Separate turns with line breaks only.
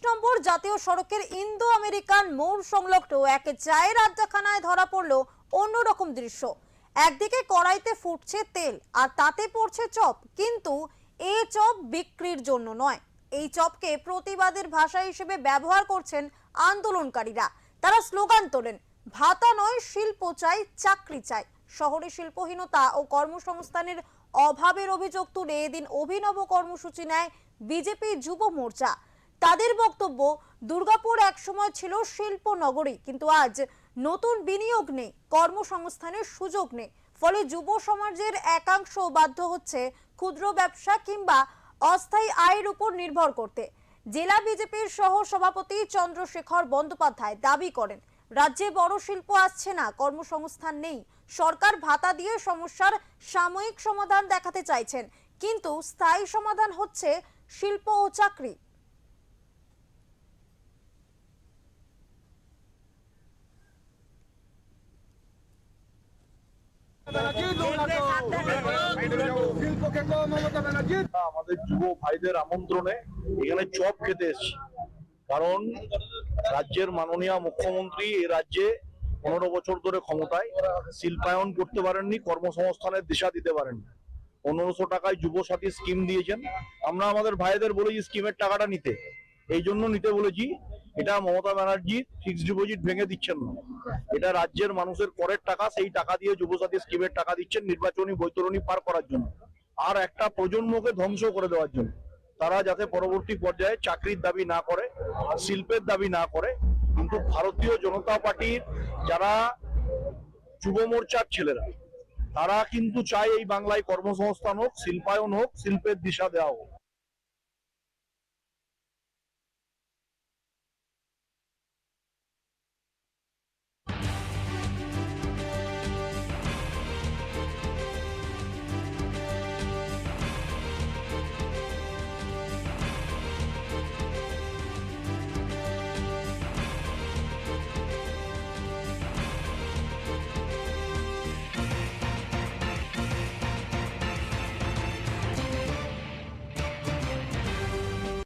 নম্বর জাতীয় সড়কের Indo American মোড় সংলগ্ন এক চায়ের আড্ডাখানায় ধরা পড়ল অন্যরকম দৃশ্য। একদিকে কড়াইতে ফুটছে তেল আর তাতে পড়ছে চপ, কিন্তু এই চপ বিক্রির জন্য নয়। এই চপকে প্রতিবাদের ভাষা হিসেবে ব্যবহার করছেন আন্দোলনকারীরা। তারা স্লোগান তোলেন, ভাতা নয় শিল্প চাই, চাকরি চাই। শহরে শিল্পহীনতা ও কর্মসংস্থানের অভাবের অভিযোগ তুলে এদিন অভিনব কর্মসূচি নেয় বিজেপি যুব মোর্চা। তাদের বক্তব্য, দুর্গাপুর একসময় ছিল শিল্প নগরী, কিন্তু আজ নতুন বিনিয়োগ নেই, কর্মসংস্থানের সুযোগ নেই। ফলে যুব সমাজের একাংশ বাধ্য হচ্ছে ক্ষুদ্র ব্যবসা কিংবা অস্থায়ী আয়ের উপর নির্ভর করতে। জেলা বিজেপির সহ সভাপতি চন্দ্রশেখর বন্দ্যোপাধ্যায় দাবি করেন, রাজ্যে বড় শিল্প আসছে না, কর্মসংস্থান নেই। সরকার ভাতা দিয়ে সমস্যার সাময়িক সমাধান দেখাতে চাইছেন, কিন্তু স্থায়ী সমাধান হচ্ছে শিল্প ও চাকরি।
আমাদের যুব ভাইদের আমন্ত্রণে এখানে চপ খেতে এসেছি, কারণ রাজ্যের মাননীয় মুখ্যমন্ত্রী এই রাজ্যে 15 বছর ধরে ক্ষমতায়, শিল্পায়ন করতে পারেননি, কর্মসংস্থানের দিশা দিতে পারেননি। 1500 টাকায় যুব সাথী স্কিম দিয়েছেন। আমরা আমাদের ভাইদের বলেছি স্কিমের টাকাটা নিতে, এই জন্য নিতে বলেছি। এটা মমতা ব্যানার্জি ফিক্সড ডিপোজিট ভেঙে দিচ্ছেন না, এটা রাজ্যের মানুষের করের টাকা, সেই টাকা দিয়ে যুব সাথী স্কিমের টাকা দিচ্ছেন নির্বাচনী বৈতরণী পার করার জন্য আর একটা প্রজন্মকে ধ্বংস করে দেওয়ার জন্য। তারা যাতে পরবর্তী পর্যায়ে চাকরির দাবি না করে, শিল্পের দাবি না করে। কিন্তু ভারতীয় জনতা পার্টির যারা যুব মোর্চার ছেলেরা, তারা কিন্তু চায় এই বাংলায় কর্মসংস্থান হোক, শিল্পায়ন হোক, শিল্পের দিশা দেওয়া হোক।